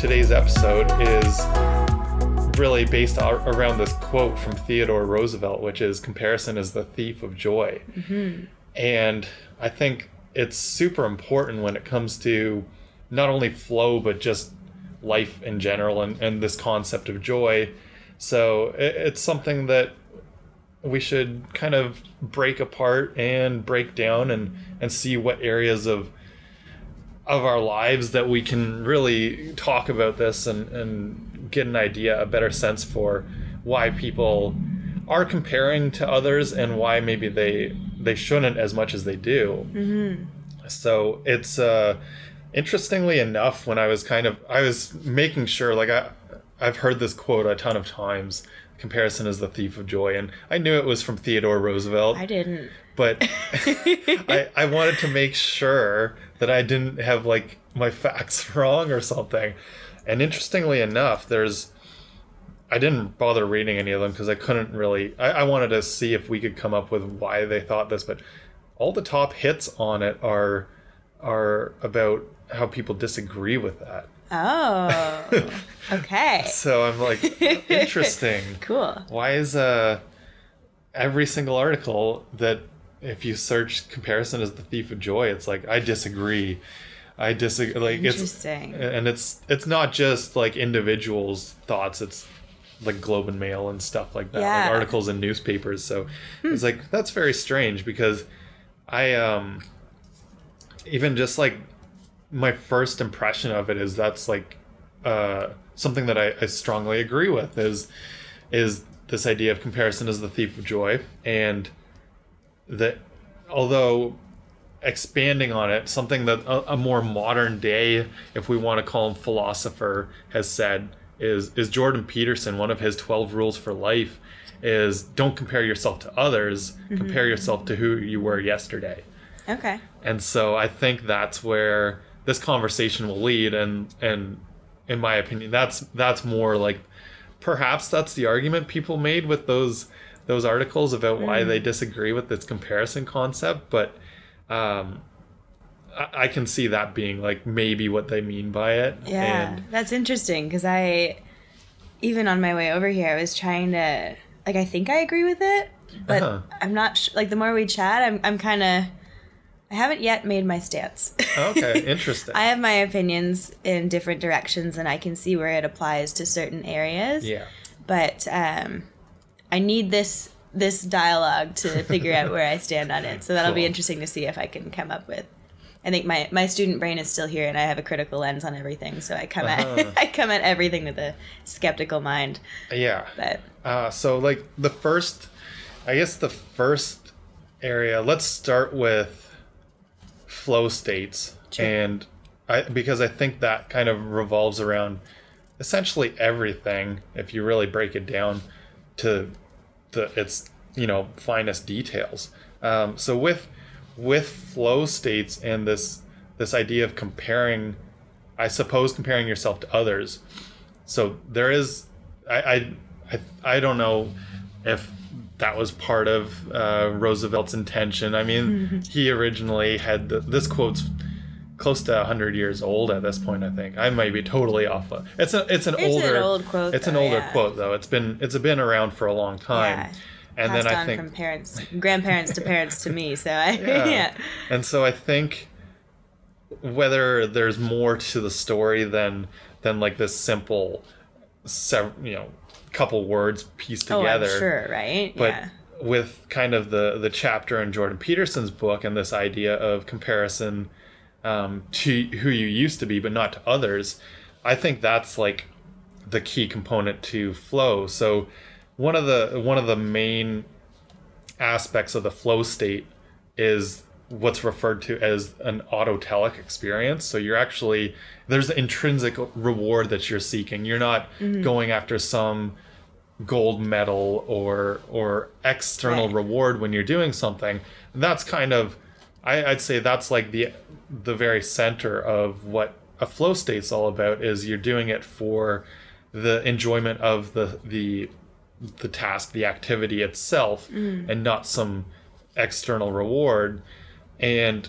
today's episode is really based around this quote from Theodore Roosevelt, which is comparison is the thief of joy. Mm-hmm. And I think it's super important when it comes to not only flow, but just life in general and this concept of joy. So it's something that we should kind of break apart and break down and see what areas of our lives that we can really talk about this and get an idea, a better sense for why people are comparing to others and why maybe they shouldn't as much as they do. Mm-hmm. So it's interestingly enough, when I was making sure, like I've heard this quote a ton of times, comparison is the thief of joy, and I knew it was from Theodore Roosevelt. I didn't. But I wanted to make sure that I didn't have like my facts wrong or something. And interestingly enough, I didn't bother reading any of them because I couldn't really, I wanted to see if we could come up with why they thought this, but all the top hits on it are about how people disagree with that. Oh, okay. So I'm like, interesting. Cool. Why is every single article that if you search comparison is the thief of joy, it's like, I disagree. Like Interesting. It's not just like individuals' thoughts, it's like Globe and Mail and stuff like that, Yeah. like articles in newspapers. So it's like, that's very strange because I even just like my first impression of it is that's like something that I strongly agree with is this idea of comparison is the thief of joy, and that although expanding on it, something that a more modern day, if we want to call him philosopher, has said is Jordan Peterson. One of his 12 rules for life is don't compare yourself to others, compare yourself to who you were yesterday. Okay. And so I think that's where this conversation will lead, and in my opinion, that's more like, perhaps that's the argument people made with those articles about why they disagree with this comparison concept, but I can see that being like maybe what they mean by it. Yeah, that's interesting because even on my way over here, I was trying to, like, I think I agree with it, but I'm not like the more we chat, I'm kind of, I haven't yet made my stance. Okay, interesting. I have my opinions in different directions and I can see where it applies to certain areas. Yeah. But I need this dialogue to figure out where I stand on it. So that'll be interesting to see if I can come up with. I think my student brain is still here and I have a critical lens on everything. So I come at everything with a skeptical mind. Yeah. But so like the first area, let's start with flow states. Sure. And because I think that kind of revolves around essentially everything if you really break it down to its finest details. So with flow states and this idea of comparing yourself to others. So there is I don't know if that was part of Roosevelt's intention. I mean, he originally had this quote's close to 100 years old at this point, I think. I might be totally off. It's an old quote. It's an older quote though. It's been around for a long time. Yeah. And Passed then I on think from grandparents to parents to me. So yeah. And so I think whether there's more to the story than like this simple couple words pieced together. Oh, I'm sure, right? But yeah. with kind of the chapter in Jordan Peterson's book and this idea of comparison to who you used to be but not to others, I think that's like the key component to flow. So one of the main aspects of the flow state is what's referred to as an autotelic experience. So there's an intrinsic reward that you're seeking. You're not going after some gold medal or external reward when you're doing something. And that's kind of, I'd say that's like the very center of what a flow state's all about, is you're doing it for the enjoyment of the task, the activity itself, and not some external reward. And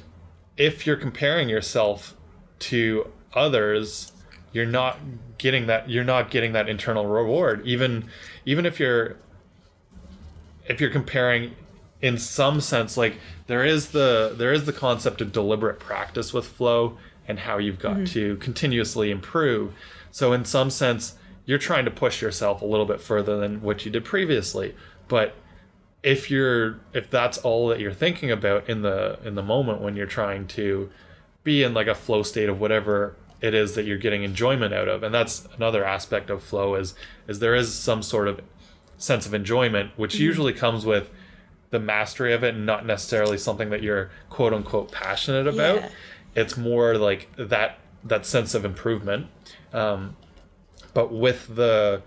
if you're comparing yourself to others, you're not getting that internal reward. Even if you're comparing in some sense, like there is the concept of deliberate practice with flow and how you've got to continuously improve. So in some sense, you're trying to push yourself a little bit further than what you did previously. But if that's all that you're thinking about in the moment when you're trying to be in like a flow state of whatever it is that you're getting enjoyment out of, and that's another aspect of flow is there is some sort of sense of enjoyment, which usually comes with the mastery of it and not necessarily something that you're quote unquote passionate about. Yeah. It's more like that sense of improvement. But with the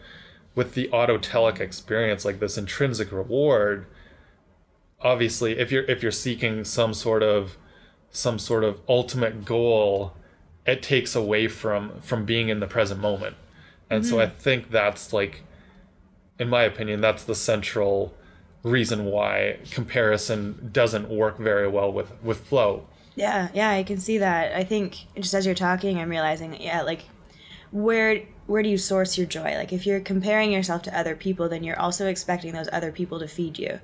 autotelic experience, like this intrinsic reward, obviously if you're seeking some sort of ultimate goal, it takes away from being in the present moment. And so I think that's like, in my opinion, that's the central reason why comparison doesn't work very well with flow. Yeah, I can see that. I think just as you're talking, I'm realizing that, like, where do you source your joy? Like, if you're comparing yourself to other people, then you're also expecting those other people to feed you.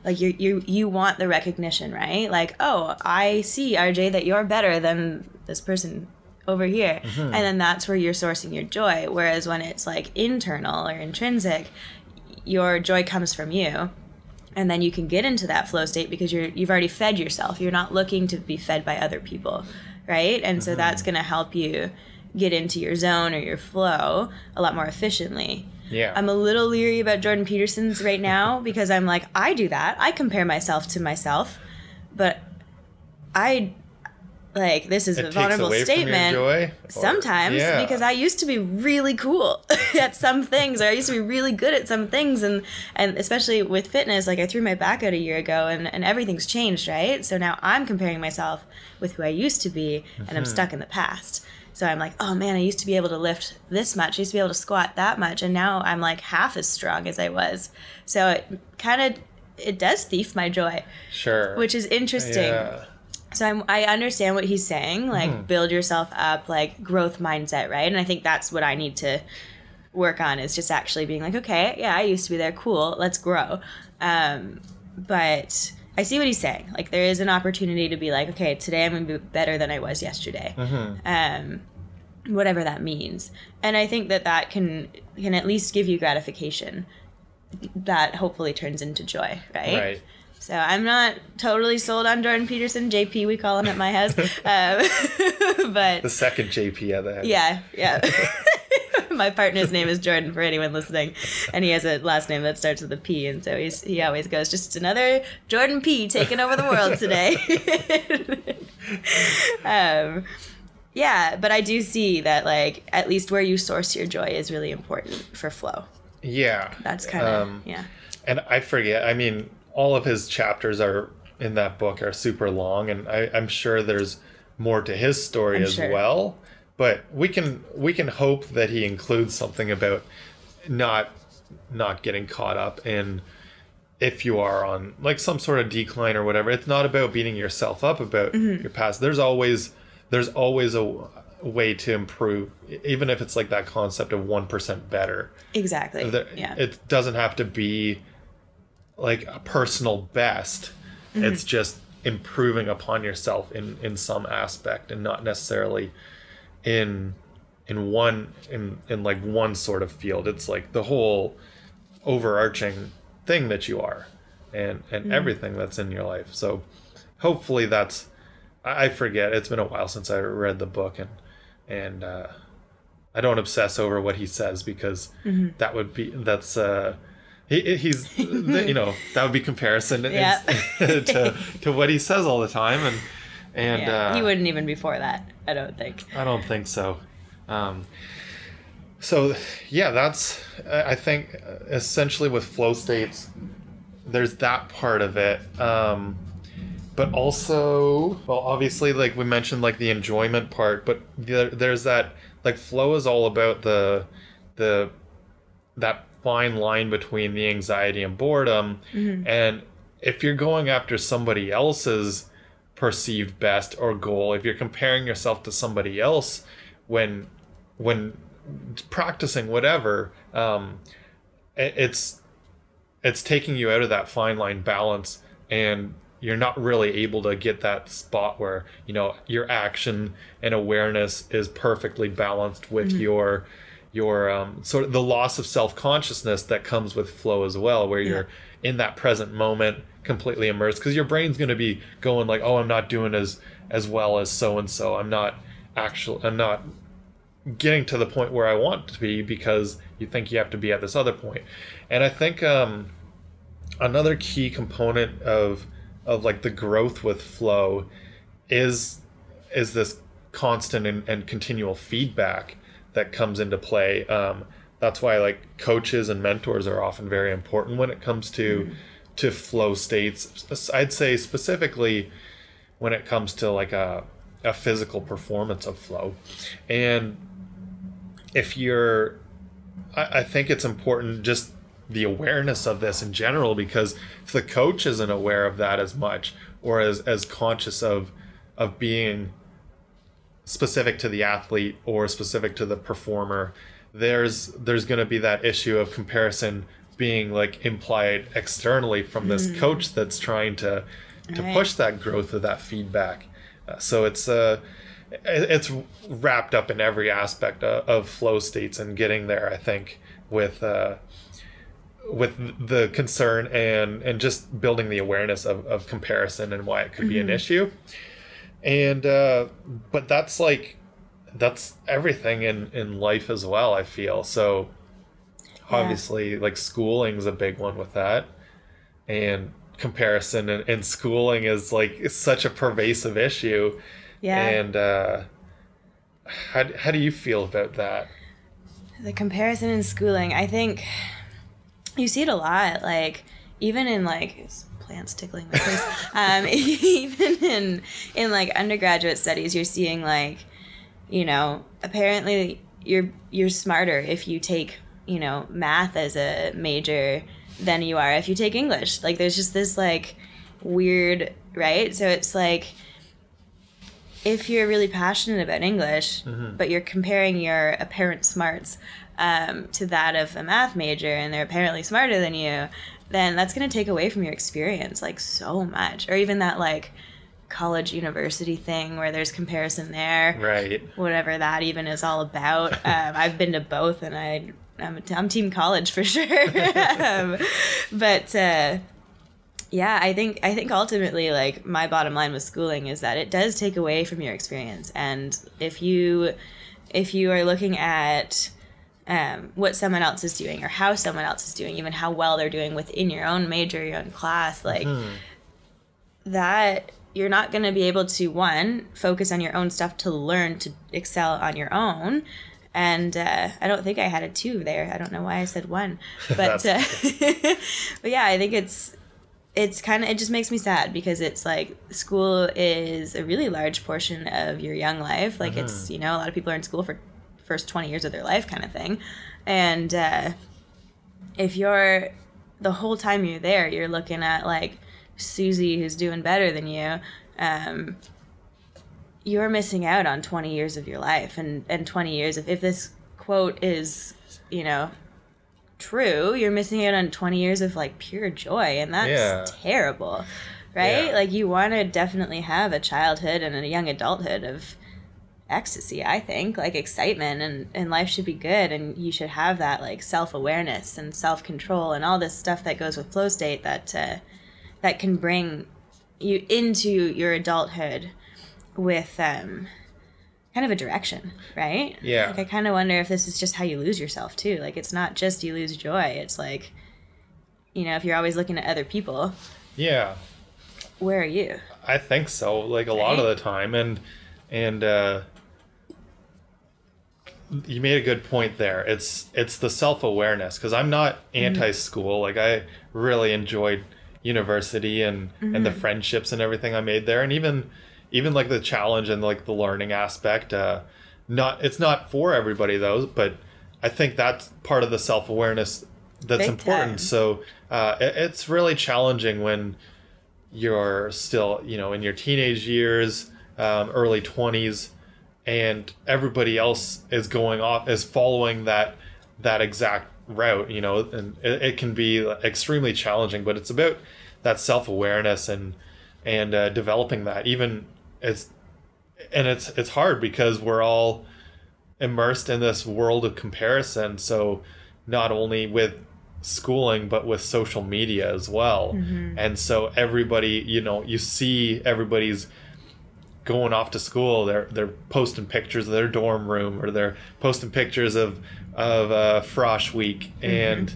Like, you want the recognition, right? Like, oh, I see, RJ, that you're better than this person over here. And then that's where you're sourcing your joy. Whereas when it's like internal or intrinsic, your joy comes from you. And then you can get into that flow state because you've already fed yourself. You're not looking to be fed by other people, right? And so that's going to help you get into your zone or your flow a lot more efficiently. Yeah. I'm a little leery about Jordan Peterson's right now because I'm like, I do that. I compare myself to myself, but this is a vulnerable statement. From your joy, sometimes, because I used to be really cool at some things, or I used to be really good at some things, and especially with fitness, like I threw my back out a year ago, and everything's changed, right? So now I'm comparing myself with who I used to be, and I'm stuck in the past. So I'm like, oh man, I used to be able to lift this much, I used to be able to squat that much, and now I'm like half as strong as I was. So it does thief my joy. Sure. Which is interesting. Yeah. So I understand what he's saying, like build yourself up, like growth mindset, right? And I think that's what I need to work on, is just actually being like, okay, yeah, I used to be there, cool, let's grow. But I see what he's saying. Like there is an opportunity to be like, okay, today I'm going to be better than I was yesterday. Whatever that means. And I think that can at least give you gratification that hopefully turns into joy, right? Right. So I'm not totally sold on Jordan Peterson, JP, we call him at my house. But the second JP at the house. Yeah. My partner's name is Jordan, for anyone listening, and he has a last name that starts with a P, and so he always goes, just another Jordan P taking over the world today. But I do see that, like, at least where you source your joy is really important for flow. Yeah. That's kind of, And I forget, I mean, all of his chapters are in that book are super long, and I'm sure there's more to his story well. But we can hope that he includes something about not getting caught up in, if you are on like some sort of decline or whatever. It's not about beating yourself up about your past. There's always a way to improve, even if it's like that concept of 1% better. Exactly. It doesn't have to be like a personal best. It's just improving upon yourself in some aspect, and not necessarily in like one sort of field. It's like the whole overarching thing that you are, and everything that's in your life. So hopefully that's, I forget, it's been a while since I read the book, and I don't obsess over what he says, because he's that would be comparison to what he says all the time, and he wouldn't even before that, I don't think so. That's I think essentially with flow states, there's that part of it, but also, well, obviously, like we mentioned, like the enjoyment part, but there's that, like, flow is all about that fine line between the anxiety and boredom. And if you're going after somebody else's perceived best or goal, if you're comparing yourself to somebody else when when practicing whatever, it's taking you out of that fine line balance, and you're not really able to get that spot where, you know, your action and awareness is perfectly balanced with your sort of the loss of self-consciousness that comes with flow as well, where you're in that present moment completely immersed, because your brain's going to be going like, oh, I'm not doing as well as so and so, I'm not getting to the point where I want to be, because you think you have to be at this other point. And I think another key component of like the growth with flow is this constant and continual feedback that comes into play. That's why like coaches and mentors are often very important when it comes to flow states. I'd say specifically when it comes to like a physical performance of flow. And if you're, I think it's important just the awareness of this in general, because if the coach isn't aware of that as much, or as conscious of being specific to the athlete or specific to the performer, there's going to be that issue of comparison being like implied externally from this coach that's trying to push that growth of that feedback. So it's wrapped up in every aspect of flow states and getting there, I think, with the concern and just building the awareness of comparison and why it could be an issue. And but that's everything in life as well, I feel. So obviously like schooling's a big one with that, and comparison in schooling is like such a pervasive issue. And how do you feel about that? The comparison in schooling, I think you see it a lot, like even in like plants tickling my face. Even in like undergraduate studies, you're seeing like, you know, apparently you're smarter if you take, you know, math as a major than you are if you take English. Like there's just this like weird, right? So it's like if you're really passionate about English, but you're comparing your apparent smarts to that of a math major, and they're apparently smarter than you, then that's going to take away from your experience like so much. Or even that like college university thing where there's comparison there, right? Whatever that even is all about. I've been to both, and I'm team college for sure. But yeah, I think ultimately like my bottom line with schooling is that it does take away from your experience. And if you are looking at what someone else is doing or how someone else is doing, even how well they're doing within your own major, your own class, like that, you're not going to be able to, one, focus on your own stuff to learn to excel on your own. And I don't think I had a 2 there. I don't know why I said 1. But but yeah, I think it's kind of, it just makes me sad, because it's like school is a really large portion of your young life. Like it's, you know, a lot of people are in school for first 20 years of their life kind of thing. And if you're, the whole time you're there, you're looking at like Susie who's doing better than you, you're missing out on 20 years of your life. And 20 years, if this quote is, you know, true, you're missing out on 20 years of like pure joy, and that's terrible, right? Like you want to definitely have a childhood and a young adulthood of ecstasy, I think, like excitement, and life should be good, and you should have that like self-awareness and self-control and all this stuff that goes with flow state that that can bring you into your adulthood with kind of a direction, right? Yeah. Like I kind of wonder if this is just how you lose yourself too. Like it's not just you lose joy. It's like, you know, if you're always looking at other people. Yeah. Where are you? I think so. Like a lot of the time. And you made a good point there. It's the self-awareness, because I'm not anti-school. Like I really enjoyed university and the friendships and everything I made there, and even like the challenge and like the learning aspect. It's not for everybody though, but I think that's part of the self-awareness that's big important. Time. So it's really challenging when you're still, you know, in your teenage years, early 20s, and everybody else is following that exact route, and it can be extremely challenging, but it's about that self-awareness and developing that. It's hard because we're all immersed in this world of comparison, so not only with schooling but with social media as well. And so everybody, you see everybody's going off to school, they're posting pictures of their dorm room, or they're posting pictures of Frosh Week, and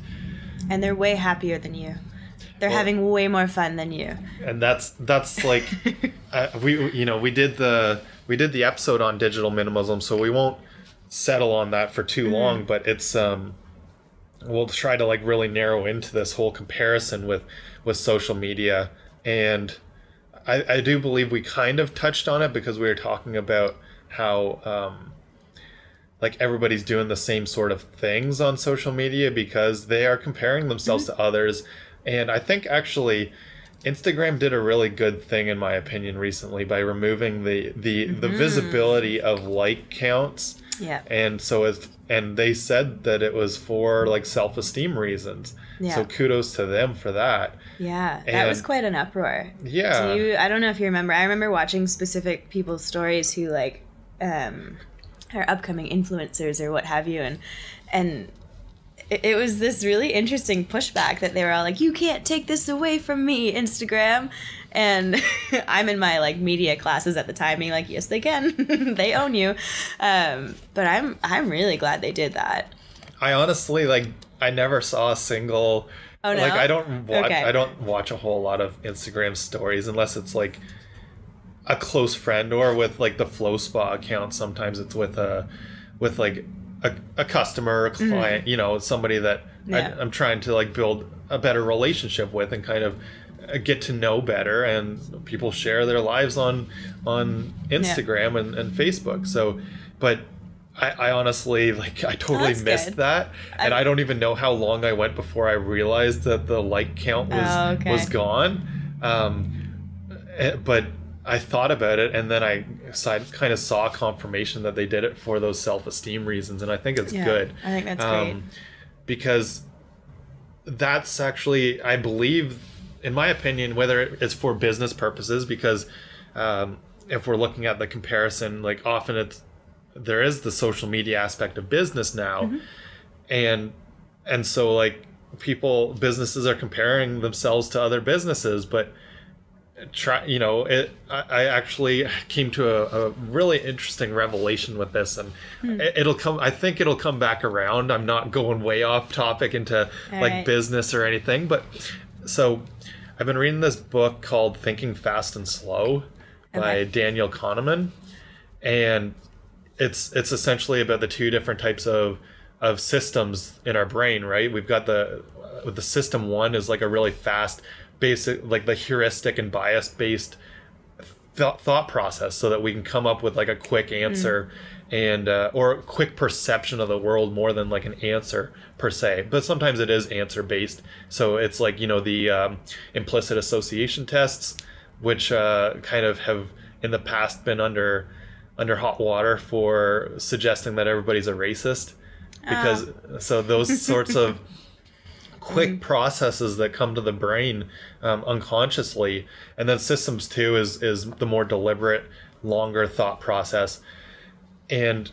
they're way happier than you. They're having way more fun than you. And that's like we did the episode on digital minimalism, so we won't settle on that for too long, but it's we'll try to like really narrow into this whole comparison with social media. And I do believe we kind of touched on it because we were talking about how like everybody's doing the same sort of things on social media because they are comparing themselves to others. And I think actually Instagram did a really good thing, in my opinion, recently by removing the visibility of like counts. Yeah. And so and they said that it was for like self-esteem reasons. Yeah. So kudos to them for that. Yeah, that was quite an uproar. Yeah. I don't know if you remember. I remember watching specific people's stories who like are upcoming influencers or what have you, and it was this really interesting pushback that they were all like, you can't take this away from me, Instagram. And I'm in my like media classes at the time being like, yes, they can. They own you. But I'm really glad they did that. I honestly, I never saw a single... Oh, no? Like, I don't watch a whole lot of Instagram stories unless it's like a close friend, or with like the Flow Spa account. Sometimes it's with a customer, a client, somebody that I'm trying to like build a better relationship with and kind of get to know better, and people share their lives on Instagram and Facebook. So, but I honestly, I totally missed that, and I don't even know how long I went before I realized that the like count was gone. But I thought about it, and then I kind of saw confirmation that they did it for those self-esteem reasons, and I think it's good. I think that's great. Because that's actually, I believe, in my opinion, whether it's for business purposes, because if we're looking at the comparison, like often there is the social media aspect of business now, and so like businesses are comparing themselves to other businesses, but I actually came to a really interesting revelation with this, and I think it'll come back around. I'm not going way off topic into business or anything, but so I've been reading this book called Thinking Fast and Slow by Daniel Kahneman, and it's essentially about the two different types of systems in our brain, right? We've got the system one is like a really fast, basic, like the heuristic and bias based thought process, so that we can come up with like a quick answer and or a quick perception of the world more than like an answer per se. But sometimes it is answer based. So it's like, the implicit association tests, which kind of have in the past been under hot water for suggesting that everybody's a racist, because so those sorts of quick processes that come to the brain unconsciously. And then systems two is the more deliberate, longer thought process. And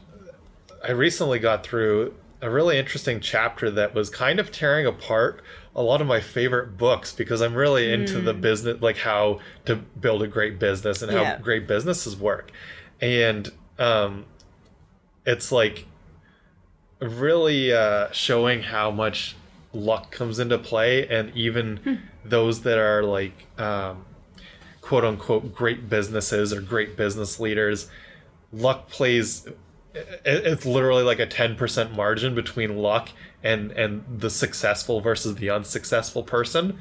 I recently got through a really interesting chapter that was kind of tearing apart a lot of my favorite books, because I'm really into the business, like how to build a great business and how great businesses work. And it's like really showing how much luck comes into play, and even those that are like quote unquote great businesses or great business leaders, luck plays, it's literally like a 10% margin between luck and the successful versus the unsuccessful person.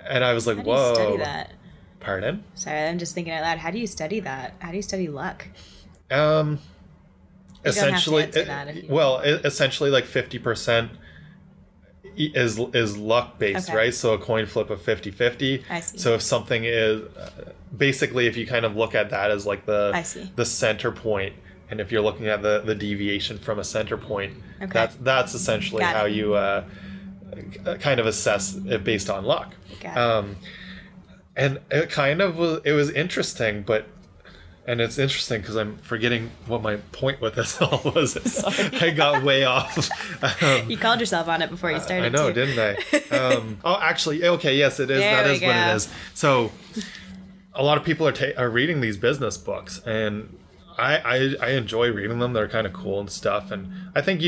And I was like, whoa. How do you study that? Pardon? Sorry, I'm just thinking out loud. How do you study that? How do you study luck? Essentially, essentially like 50% is luck based, right? So a coin flip of 50-50. I see. So if something is basically, if you kind of look at that as like the center point, And if you're looking at the deviation from a center point, that's essentially how you kind of assess it based on luck. And it was interesting, and it's interesting because I'm forgetting what my point with this all was. I got way off. You called yourself on it before you started. I know, didn't I? Oh, actually, okay, yes, it is. That is what it is. So, a lot of people are reading these business books, and I enjoy reading them. They're kind of cool and stuff. And I think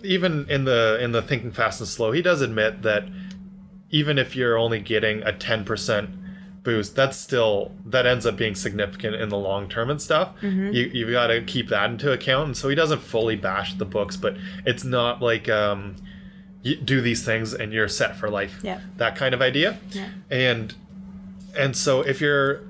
even in the Thinking Fast and Slow, he does admit that even if you're only getting a 10% boost, that ends up being significant in the long term and stuff. You've got to keep that into account. And so he doesn't fully bash the books, but it's not like you do these things and you're set for life. That kind of idea. And so if you're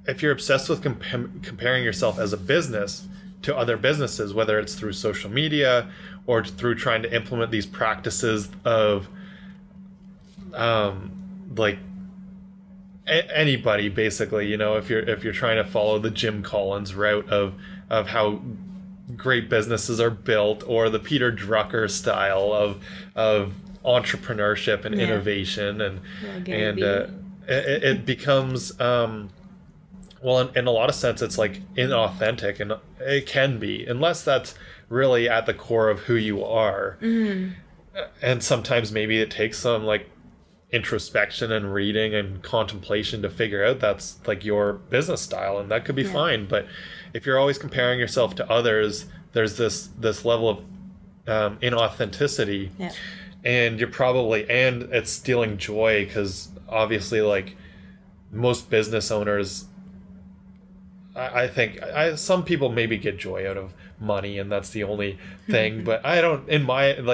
obsessed with comparing yourself as a business to other businesses, whether it's through social media or through trying to implement these practices of like anybody, basically, if you're trying to follow the Jim Collins route of how great businesses are built, or the Peter Drucker style of entrepreneurship and innovation, and it becomes well, in a lot of sense, it's like inauthentic, and it can be, unless that's really at the core of who you are. And sometimes maybe it takes some like introspection and reading and contemplation to figure out that's like your business style, and that could be fine. But if you're always comparing yourself to others, there's this level of inauthenticity, and and it's stealing joy, because obviously, like, most business owners, I think some people maybe get joy out of money, and that's the only thing, but I don't,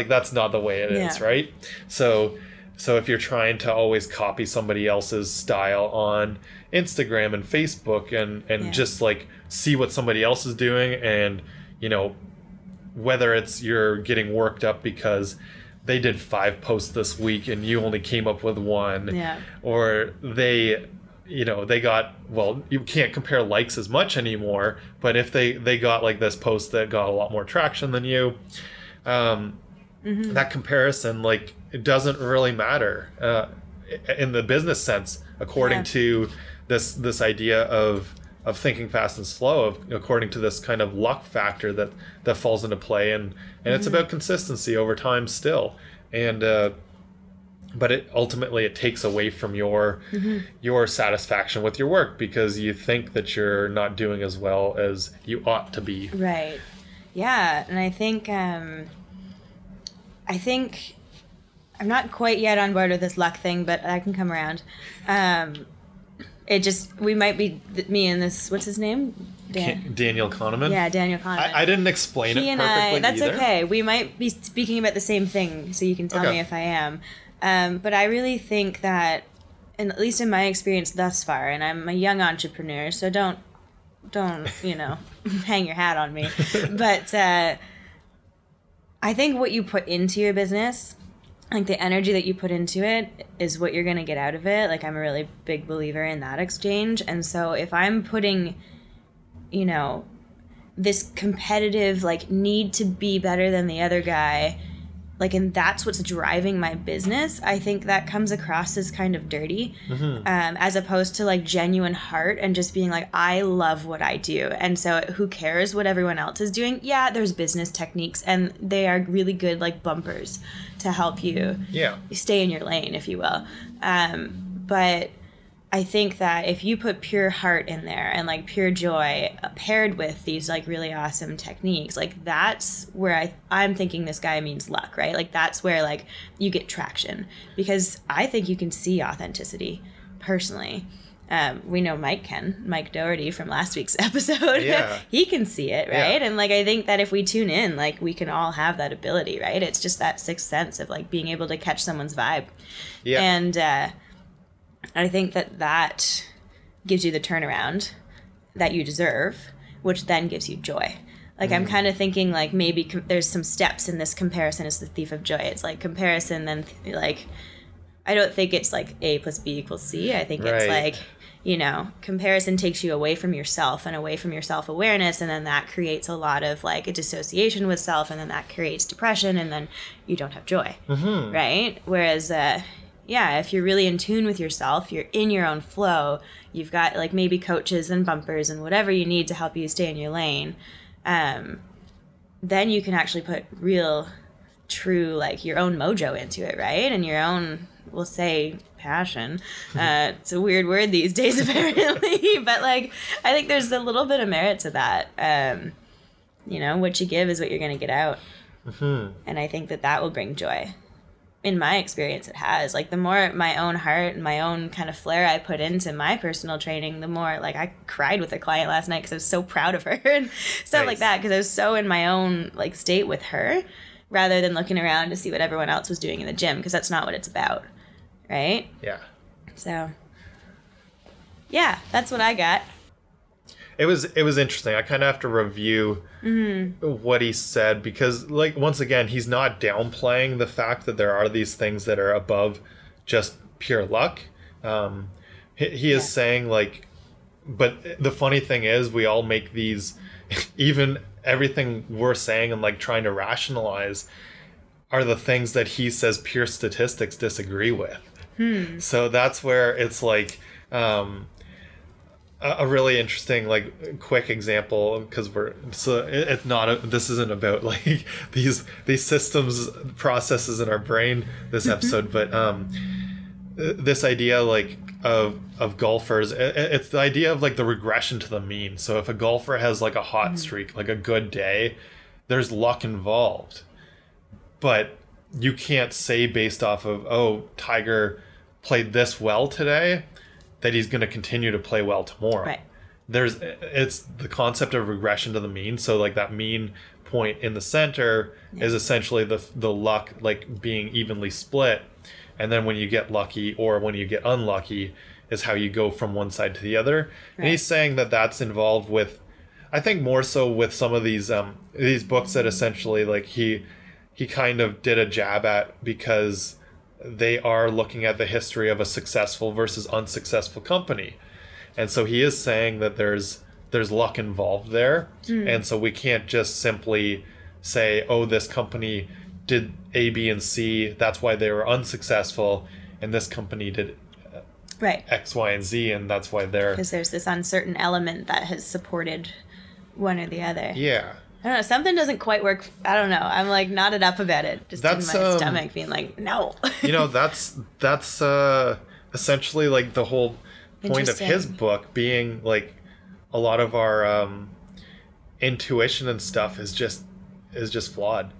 that's not the way it is, right? So if you're trying to always copy somebody else's style on Instagram and Facebook, and just like see what somebody else is doing, and whether it's you're getting worked up because they did 5 posts this week and you only came up with 1, or they got, well, you can't compare likes as much anymore, but if they got like this post that got a lot more traction than you, that comparison, like, it doesn't really matter in the business sense, according to this idea of Thinking Fast and Slow, according to this kind of luck factor that falls into play, and it's about consistency over time still, and but it ultimately takes away from your satisfaction with your work, because you think that you're not doing as well as you ought to be. Right. Yeah, and I think I'm not quite yet on board with this luck thing, but I can come around. We might be me and this, what's his name? Daniel Kahneman? Yeah, Daniel Kahneman. I didn't explain it perfectly that's either. okay. We might be speaking about the same thing, so you can tell me if I am. But I really think that, and at least in my experience thus far, and I'm a young entrepreneur, so don't hang your hat on me. But I think what you put into your business, like the energy that you put into it, is what you're going to get out of it. Like, I'm a really big believer in that exchange. And so if I'm putting, this competitive, like, need to be better than the other guy, like, and that's what's driving my business, I think that comes across as kind of dirty, as opposed to like genuine heart and just being like, I love what I do. And so who cares what everyone else is doing? Yeah, there's business techniques, and they are really good, like, bumpers to help you stay in your lane, if you will. But I think that if you put pure heart in there and like pure joy paired with these like really awesome techniques, like that's where I'm thinking this guy means luck, right? Like that's where like you get traction, because I think you can see authenticity personally. We know Mike Doherty from last week's episode. He can see it, right? And like I think that if we tune in, like we can all have that ability, right? It's just that sixth sense of like being able to catch someone's vibe. And I think that gives you the turnaround that you deserve, which then gives you joy. Like I'm kind of thinking like maybe there's some steps in this. Comparison is the thief of joy. It's like comparison, then like I don't think it's like A plus B equals C. I think it's like, comparison takes you away from yourself and away from your self-awareness, and then that creates a lot of like a dissociation with self, and then that creates depression, and then you don't have joy, right? Whereas, if you're really in tune with yourself, you're in your own flow, you've got like maybe coaches and bumpers and whatever you need to help you stay in your lane, then you can actually put real, true, like your own mojo into it, right? And your own, we'll say, passion. It's a weird word these days, apparently, but like I think there's a little bit of merit to that. What you give is what you're going to get out, and I think that will bring joy. In my experience, it has. Like the more my own heart and my own kind of flair I put into my personal training, the more like I cried with a client last night because I was so proud of her and stuff like that, because I was so in my own like state with her, rather than looking around to see what everyone else was doing in the gym, because that's not what it's about. Right? Yeah. So, yeah, that's what I got. It was interesting. I kind of have to review what he said, because, like, once again, he's not downplaying the fact that there are these things that are above just pure luck. He is saying, like, but the funny thing is we all make these, even everything we're saying and, like, trying to rationalize are the things that he says pure statistics disagree with. So that's where it's like a really interesting, like, quick example, because this isn't about like these systems processes in our brain this episode, but this idea like of golfers, it's the idea of like the regression to the mean. So if a golfer has like a hot streak, like a good day, there's luck involved. But you can't say based off of, Tiger played this well today, that he's going to continue to play well tomorrow. Right. It's the concept of regression to the mean. So like that mean point in the center is essentially the luck like being evenly split. And then when you get lucky or when you get unlucky is how you go from one side to the other. Right. And he's saying that that's involved with, I think more so with some of these books that essentially like he kind of did a jab at, because they are looking at the history of a successful versus unsuccessful company. And so he is saying that there's luck involved there. And so we can't just simply say, this company did A, B, and C, that's why they were unsuccessful, and this company did X, Y, and Z, and that's why they're... Because there's this uncertain element that has supported one or the the Yeah. I don't know, something doesn't quite work. I don't know. I'm like knotted up about it, just in my stomach, being like, no. That's essentially like the whole point of his book, being like a lot of our intuition and stuff is just flawed.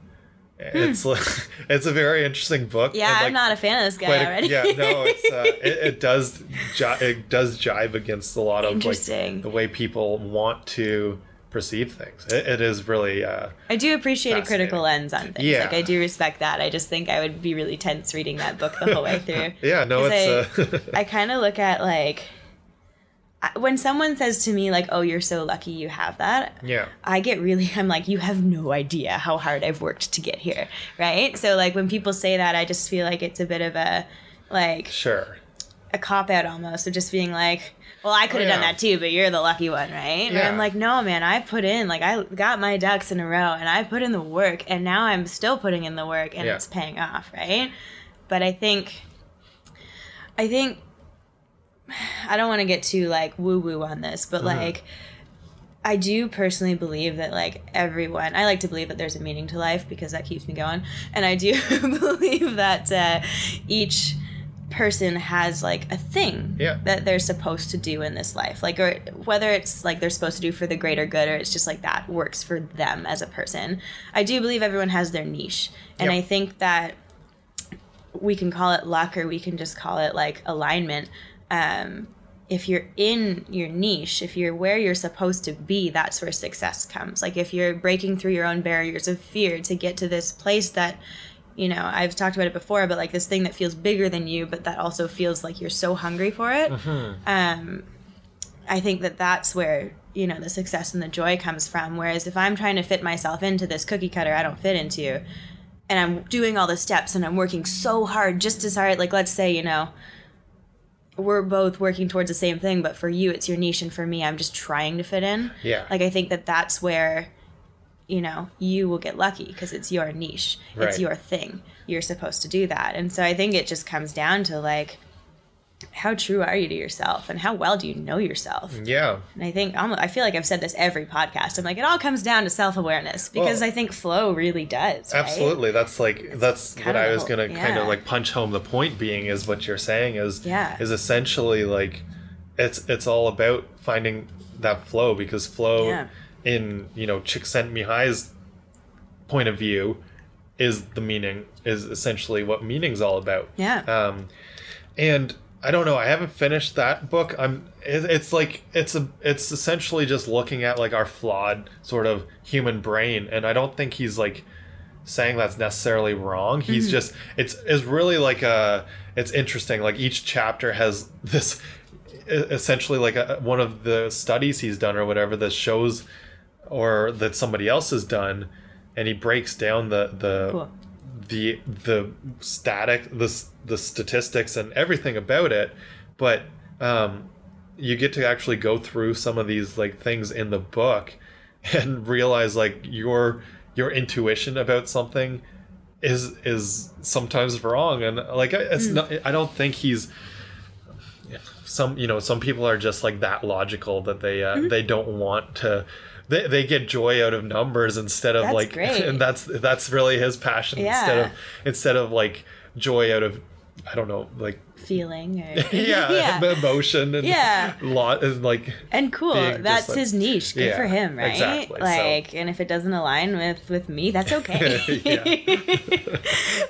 It's like, it's a very interesting book. Yeah, and, like, I'm not a fan of this guy already. It does jive against a lot of like the way people want to perceive things. It is really I do appreciate a critical lens on things. Like I do respect that. I just think I would be really tense reading that book the whole way through. I kind of look at like when someone says to me like, oh, you're so lucky you have that, I'm like, you have no idea how hard I've worked to get here, right? So like when people say that, I just feel like it's a bit of a like a cop out almost, of just being like, well, I could have done that too, but you're the lucky one, right? And I'm like, no, man, I put in, like, I got my ducks in a row, and I put in the work, and now I'm still putting in the work, and it's paying off, right? But I think, I don't want to get too, like, woo-woo on this, but, like, I do personally believe that, like, everyone, I like to believe that there's a meaning to life, because that keeps me going, and I do believe that each person has like a thing that they're supposed to do in this life, like, or whether it's like they're supposed to do for the greater good, or it's just like that works for them as a person. I do believe everyone has their niche, and I think that we can call it luck, or we can just call it like alignment. If you're in your niche, if you're where you're supposed to be, that's where success comes. Like if you're breaking through your own barriers of fear to get to this place that, you know, I've talked about it before, but like this thing that feels bigger than you, but that also feels like you're so hungry for it. I think that that's where, you know, the success and the joy comes from. Whereas if I'm trying to fit myself into this cookie cutter I don't fit into, and I'm doing all the steps and I'm working so hard, just as hard. Like, let's say, you know, we're both working towards the same thing, but for you, it's your niche, and for me, I'm just trying to fit in. Yeah. Like, I think that that's where, you know, you will get lucky because it's your niche. Right. It's your thing. You're supposed to do that. And so I think it just comes down to, like, how true are you to yourself, and how well do you know yourself? Yeah. And I feel like I've said this every podcast. I'm like, it all comes down to self-awareness, because I think flow really does. Right? Absolutely. That's what I was going to kind of like punch home the point being is what you're saying is essentially like it's all about finding that flow, because flow in, you know, Csikszentmihalyi's point of view is essentially what meaning's all about. Yeah. And I don't know. I haven't finished that book. It's essentially just looking at like our flawed sort of human brain, and I don't think he's like saying that's necessarily wrong. He's just it's really like it's interesting. Like each chapter has this essentially like one of the studies he's done or whatever that shows or that somebody else has done, and he breaks down the statistics and everything about it, but you get to actually go through some of these like things in the book and realize like your intuition about something is sometimes wrong, and like it's not. I don't think he's some people are just like that logical that they don't want to. They get joy out of numbers instead of like, great. And that's really his passion instead of like joy out of, I don't know, like feeling or emotion and and like and cool. That's like, his niche. Good for him, right? Exactly. Like, and if it doesn't align with me, that's okay.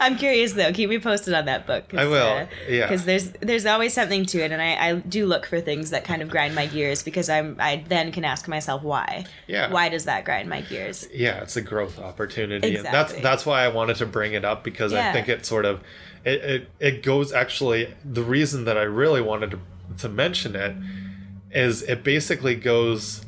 I'm curious though. Keep me posted on that book. I will. Because there's always something to it, and I do look for things that kind of grind my gears, because I then can ask myself why. Yeah. Why does that grind my gears? Yeah, it's a growth opportunity. Exactly. And that's why I wanted to bring it up, because I think it sort of it goes, actually, the reason that I really wanted to mention it is it basically goes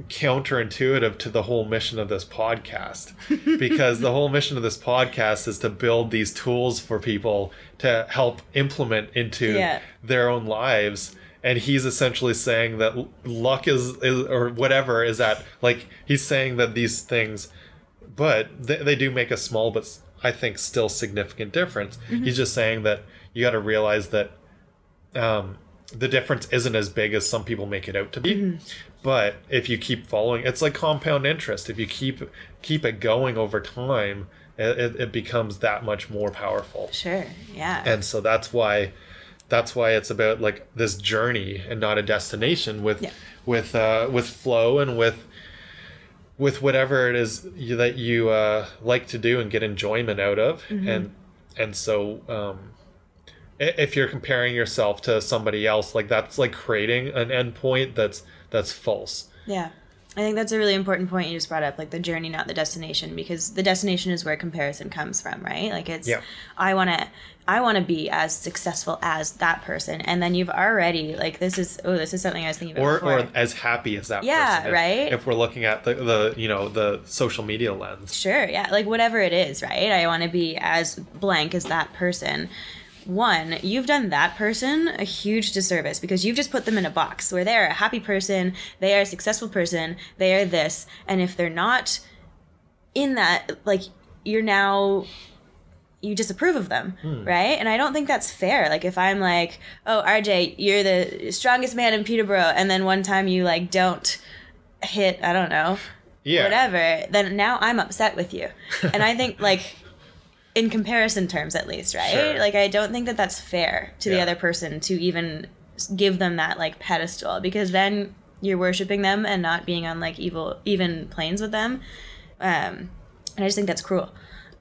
counterintuitive to the whole mission of this podcast, because the whole mission of this podcast is to build these tools for people to help implement into their own lives. And he's essentially saying that luck is or whatever is that, like, he's saying that these things, but they do make a small but I think still significant difference. He's just saying that you got to realize that the difference isn't as big as some people make it out to be. But if you keep following, it's like compound interest. If you keep it going over time, it becomes that much more powerful. Sure. Yeah. And so that's why it's about like this journey and not a destination with flow and with whatever it is that you like to do and get enjoyment out of. And so if you're comparing yourself to somebody else, like that's like creating an endpoint that's false. Yeah. I think that's a really important point you just brought up, like the journey, not the destination, because the destination is where comparison comes from, right? Like it's, I want to be as successful as that person. And then you've already, like, this is something I was thinking about before. Or as happy as that person. Yeah, right? If we're looking at the social media lens. Sure, yeah. Like whatever it is, right? I want to be as blank as that person. One, you've done that person a huge disservice, because you've just put them in a box where they're a happy person, they are a successful person, they are this. And if they're not in that, like, you disapprove of them, right? And I don't think that's fair. Like, if I'm like, oh, RJ, you're the strongest man in Peterborough, and then one time you, like, don't hit, I don't know, whatever, then now I'm upset with you. And I think, like, in comparison terms, at least, right? Sure. Like, I don't think that that's fair to the other person to even give them that, like, pedestal, because then you're worshiping them and not being on, like, even planes with them. And I just think that's cruel.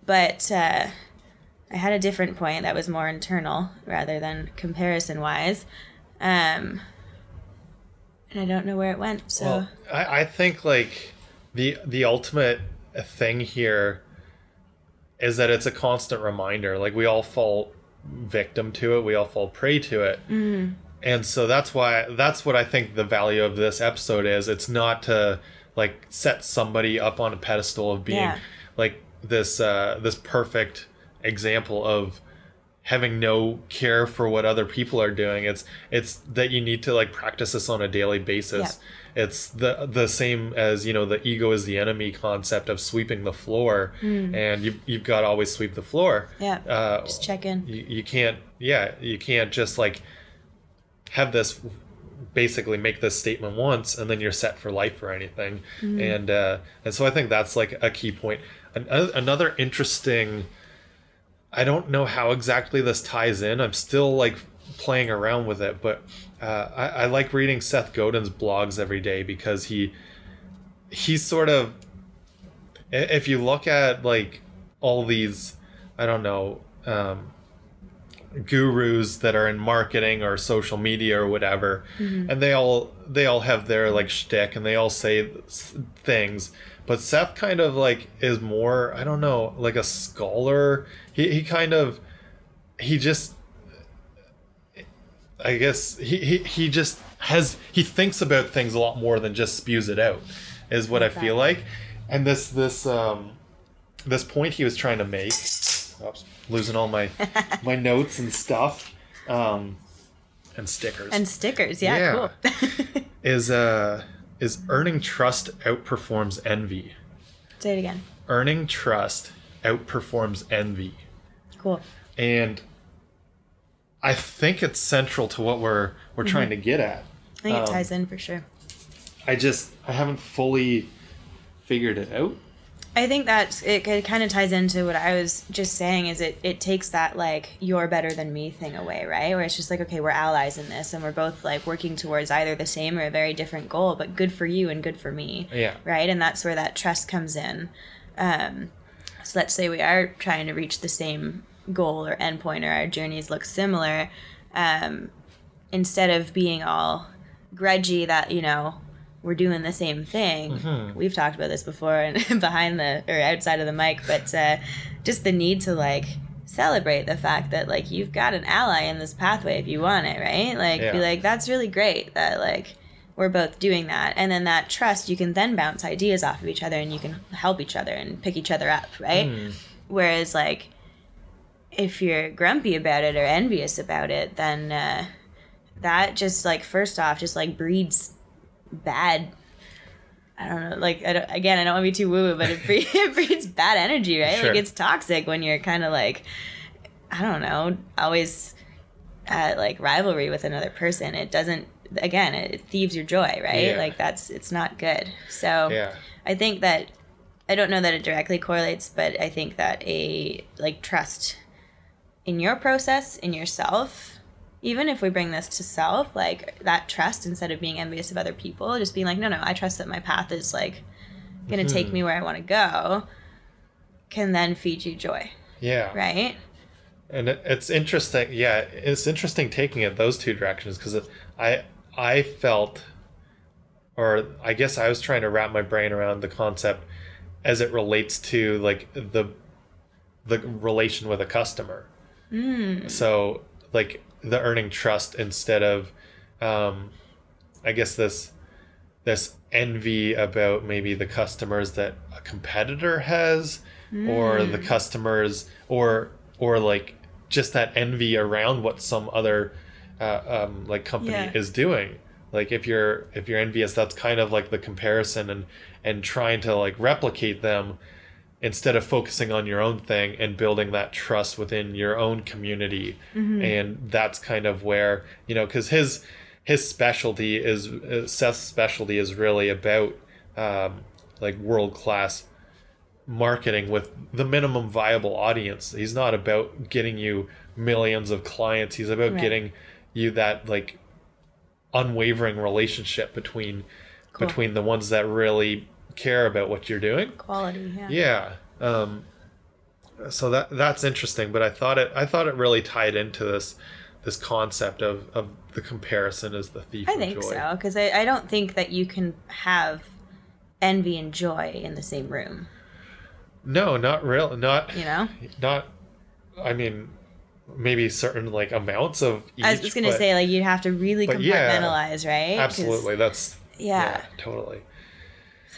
But I had a different point that was more internal rather than comparison-wise. And I don't know where it went, so... Well, I think, like, the ultimate thing here is that it's a constant reminder. Like, we all fall victim to it. We all fall prey to it. And so that's what I think the value of this episode is. It's not to, like, set somebody up on a pedestal of being, like, this perfect example of having no care for what other people are doing. It's that you need to like practice this on a daily basis. It's the same as, you know, the ego is the enemy concept of sweeping the floor, and you've got to always sweep the floor. Just check in. You can't just like have this, basically make this statement once and then you're set for life or anything. And so I think that's like a key point. Another interesting, I don't know how exactly this ties in. I'm still like playing around with it, but I like reading Seth Godin's blogs every day, because he's sort of, if you look at like all these, I don't know, gurus that are in marketing or social media or whatever, and they all have their like shtick and they all say things, but Seth kind of like is more, I don't know, like a scholar. He just, I guess he just has, he thinks about things a lot more than just spews it out, is what I feel like. And this point he was trying to make, oops, losing all my my notes and stuff, and stickers. Cool. is earning trust outperforms envy. Say it again. Earning trust outperforms envy. Cool. And I think it's central to what we're trying to get at. I think it ties in for sure. I haven't fully figured it out. I think that it kind of ties into what I was just saying, is it takes that like you're better than me thing away, right? Where it's just like, okay, we're allies in this and we're both like working towards either the same or a very different goal, but good for you and good for me. Yeah. Right? And that's where that trust comes in. So let's say we are trying to reach the same goal or endpoint, or our journeys look similar. Instead of being all grudgy that, you know, we're doing the same thing. We've talked about this before and behind the, or outside of the mic, but just the need to like celebrate the fact that like you've got an ally in this pathway if you want it, right? Like be like, that's really great that like we're both doing that. And then that trust, you can then bounce ideas off of each other and you can help each other and pick each other up, right? Whereas like if you're grumpy about it or envious about it, then that just like, first off, just like breeds bad, I don't know, like I don't want to be too woo-woo, but it breeds bad energy, right? Sure. Like it's toxic when you're kind of like, I don't know, always at like rivalry with another person. It doesn't, again, it thieves your joy, right? Like it's not good. So I think that, I don't know that it directly correlates, but I think that a like trust in your process, in yourself, even if we bring this to self, like that trust, instead of being envious of other people, just being like, no, I trust that my path is like going to take me where I want to go, can then feed you joy. Yeah. Right? And it's interesting. Yeah, it's interesting taking it those two directions, because I felt, or I guess I was trying to wrap my brain around the concept as it relates to like the relation with a customer. So like the earning trust instead of I guess this envy about maybe the customers that a competitor has, or the customers, or like just that envy around what some other like company is doing. Like if you're envious, that's kind of like the comparison and trying to like replicate them, instead of focusing on your own thing and building that trust within your own community. And that's kind of where, you know, because his specialty is, Seth's specialty is really about like world-class marketing with the minimum viable audience. He's not about getting you millions of clients. He's about getting you that like unwavering relationship between the ones that really care about what you're doing. Quality, So that's interesting, but I thought it really tied into this concept of the comparison as the thief of joy. I think so, because I don't think that you can have envy and joy in the same room. No, not real, not, you know, not, I mean, maybe certain like amounts of each. I was just gonna say, like, you'd have to really compartmentalize, right? Absolutely, that's totally.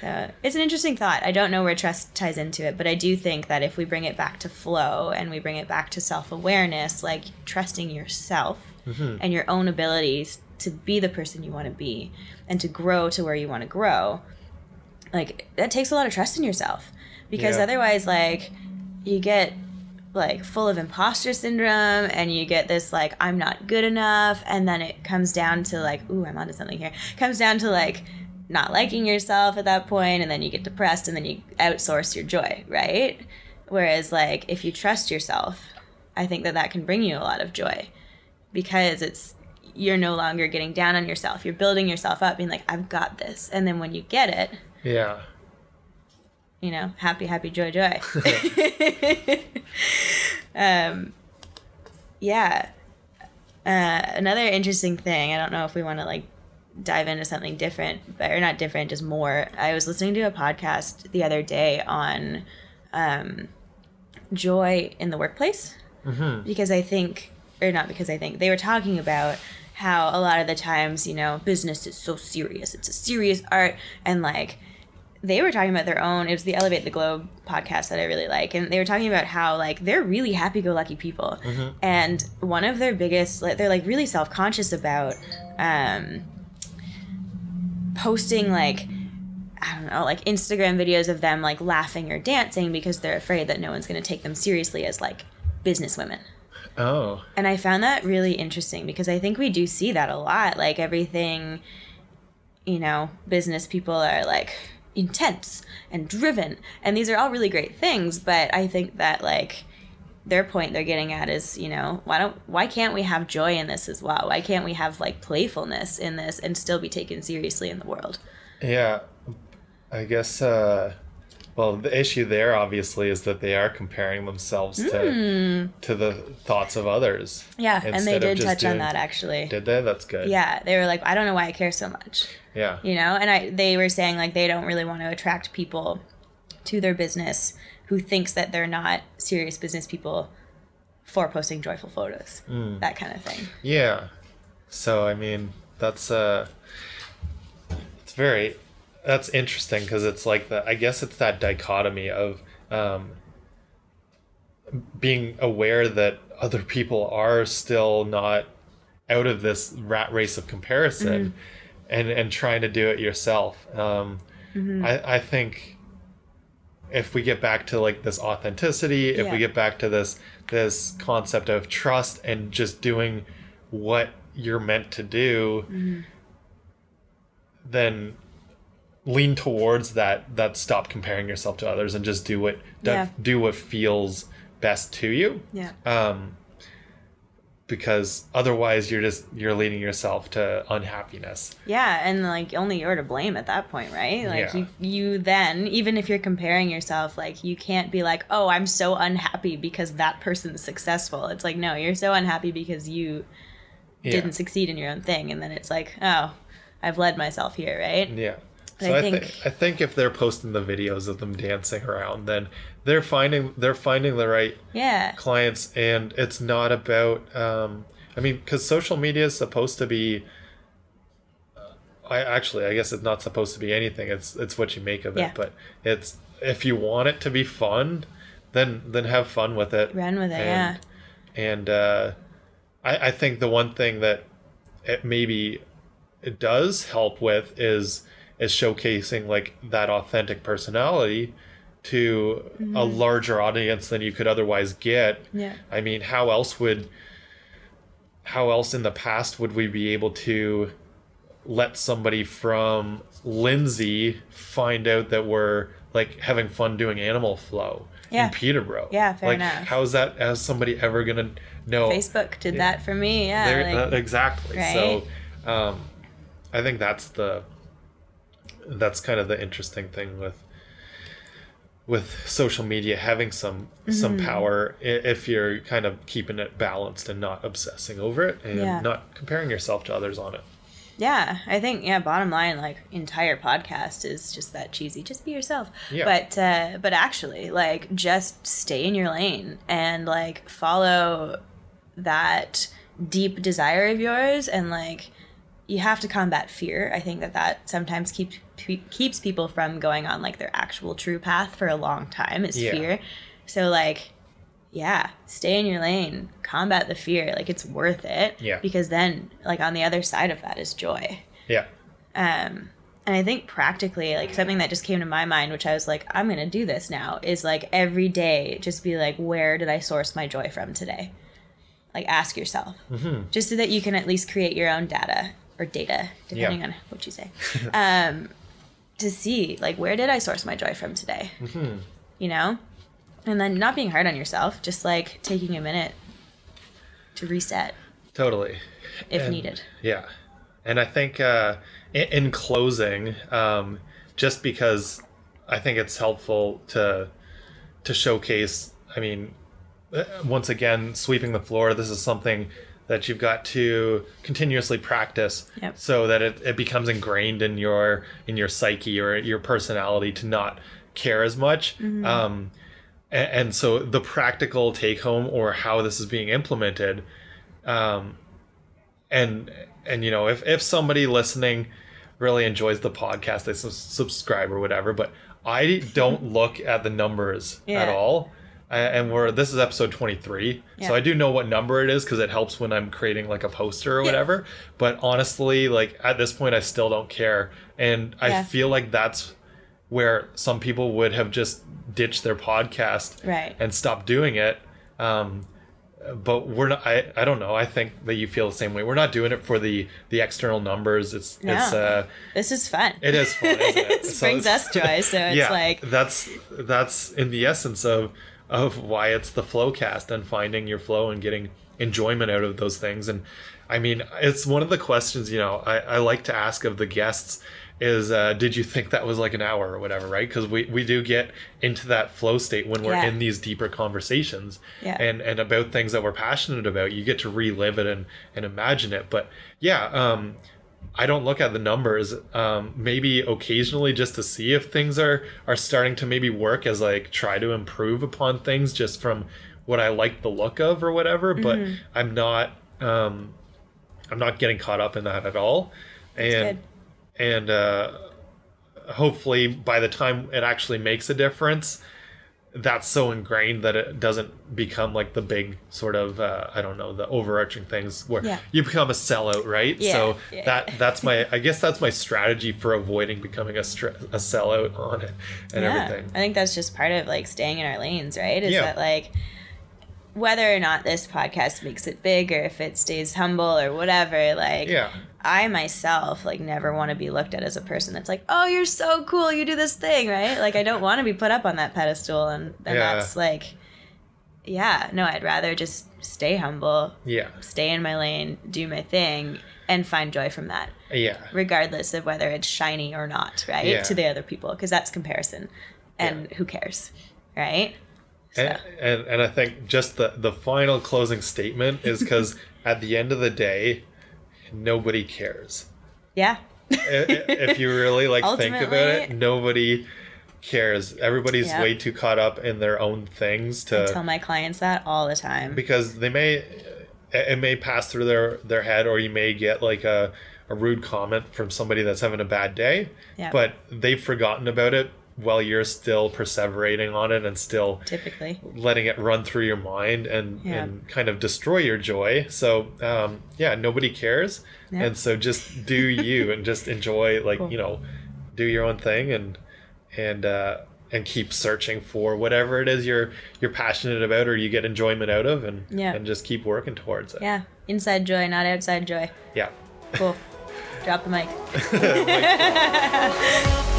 So it's an interesting thought. I don't know where trust ties into it, but I do think that if we bring it back to flow and we bring it back to self-awareness, like trusting yourself and your own abilities to be the person you want to be and to grow to where you want to grow, like that takes a lot of trust in yourself, because otherwise, like, you get like full of imposter syndrome and you get this like, I'm not good enough, and then it comes down to like, ooh, I'm onto something here. Comes down to like not liking yourself at that point, and then you get depressed and then you outsource your joy, right? Whereas like if you trust yourself, I think that can bring you a lot of joy, because you're no longer getting down on yourself. You're building yourself up, being like, I've got this. And then when you get it, you know, happy, happy, joy, joy. Another interesting thing, I don't know if we want to like dive into something different, or not different, just more. I was listening to a podcast the other day on joy in the workplace, because they were talking about how a lot of the times, you know, business is so serious. It's a serious art, and like they were talking about their own, it was the Elevate the Globe podcast that I really like, and they were talking about how like they're really happy-go-lucky people, and one of their biggest, they're like really self-conscious about posting like, I don't know, like Instagram videos of them like laughing or dancing, because they're afraid that no one's going to take them seriously as like businesswomen. Oh. And I found that really interesting, because I think we do see that a lot. Like everything, you know, business people are like intense and driven, and these are all really great things, but I think that like their point they're getting at is, you know, why can't we have joy in this as well? Why can't we have like playfulness in this and still be taken seriously in the world? Yeah, I guess well, the issue there obviously is that they are comparing themselves to the thoughts of others. Yeah, and they did touch on that actually. Did they? That's good. Yeah, they were like, I don't know why I care so much. Yeah. You know, and they were saying like they don't really want to attract people to their business who thinks that they're not serious business people for posting joyful photos. That kind of thing. Yeah. So, I mean, that's interesting, because it's like I guess it's that dichotomy of being aware that other people are still not out of this rat race of comparison, and trying to do it yourself. I think if we get back to like this authenticity, if we get back to this concept of trust and just doing what you're meant to do, then lean towards that stop comparing yourself to others and just do what feels best to you. Because otherwise you're leading yourself to unhappiness. Yeah, and like only you're to blame at that point, right? Like you then, even if you're comparing yourself, like you can't be like, oh, I'm so unhappy because that person's successful. It's like, no, you're so unhappy because you didn't succeed in your own thing, and then it's like, oh, I've led myself here, right? Yeah. So I think if they're posting the videos of them dancing around, then they're finding the right clients, and it's not about I mean, because social media is supposed to be I guess it's not supposed to be anything. It's what you make of it. But it's, if you want it to be fun, then have fun with it. Run with it, And I think the one thing that it does help with is showcasing like that authentic personality to a larger audience than you could otherwise get. Yeah. I mean, how else in the past would we be able to let somebody from Lindsay find out that we're like having fun doing Animal Flow in Peterborough? Yeah, fair enough. How's somebody ever gonna know? Facebook did that for me. Yeah, exactly. Right? So I think that's kind of the interesting thing with social media, having some power if you're kind of keeping it balanced and not obsessing over it and not comparing yourself to others on it. Yeah, I think bottom line, like entire podcast is just that cheesy. Just be yourself. Yeah. But actually, like, just stay in your lane and like follow that deep desire of yours, and like you have to combat fear. I think that sometimes keeps people from going on like their actual true path for a long time is fear. So like, yeah, stay in your lane, combat the fear. Like it's worth it. Yeah. Because then like on the other side of that is joy. Yeah. And I think practically like something that just came to my mind, which I was like, I'm going to do this now, is like every day just be like, where did I source my joy from today? Like ask yourself, just so that you can at least create your own data, depending on what you say, to see like, where did I source my joy from today? You know, and then not being hard on yourself, just like taking a minute to reset. Totally. If needed. Yeah. And I think in closing, just because I think it's helpful to showcase, I mean, once again, sweeping the floor, this is something that you've got to continuously practice so that it becomes ingrained in your psyche or your personality to not care as much. And so the practical take home or how this is being implemented, and you know, if somebody listening really enjoys the podcast, they subscribe or whatever, but I don't look at the numbers at all. And this is episode 23. So I do know what number it is because it helps when I'm creating like a poster or whatever. But honestly, like at this point, I still don't care. And I feel like that's where some people would have just ditched their podcast and stopped doing it. But we're not, I don't know. I think that you feel the same way. We're not doing it for the external numbers. This is fun. It is fun, isn't it? It brings us joy. So it's like, that's in the essence of why it's the FlowCast and finding your flow and getting enjoyment out of those things. And I mean, it's one of the questions, you know, I like to ask of the guests is, did you think that was like an hour or whatever, right? Because we do get into that flow state when we're in these deeper conversations and about things that we're passionate about. You get to relive it and imagine it. But I don't look at the numbers, maybe occasionally just to see if things are starting to maybe work as like try to improve upon things just from what I like the look of or whatever. But I'm not getting caught up in that at all. And hopefully by the time it actually makes a difference, that's so ingrained that it doesn't become like the big sort of I don't know, the overarching things where you become a sellout, right? That's my strategy for avoiding becoming a sellout on it and everything. I think that's just part of like staying in our lanes, right? Is that like whether or not this podcast makes it big or if it stays humble or whatever, like I myself like never want to be looked at as a person that's like, oh, you're so cool, you do this thing, right? Like I don't want to be put up on that pedestal, and that's like, I'd rather just stay humble, stay in my lane, do my thing, and find joy from that, regardless of whether it's shiny or not, right? To the other people, because that's comparison, and who cares, right? So. And I think just the final closing statement is because at the end of the day, nobody cares. If you really like think about it, nobody cares. Everybody's way too caught up in their own things to... I tell my clients that all the time. Because it may pass through their head, or you may get like a rude comment from somebody that's having a bad day, but they've forgotten about it while you're still perseverating on it and still typically letting it run through your mind and kind of destroy your joy. So nobody cares. And so just do you and just enjoy, like, you know, do your own thing and keep searching for whatever it is you're passionate about or you get enjoyment out of, and just keep working towards it. Inside joy, not outside joy. Cool. Drop the mic. Mic drop.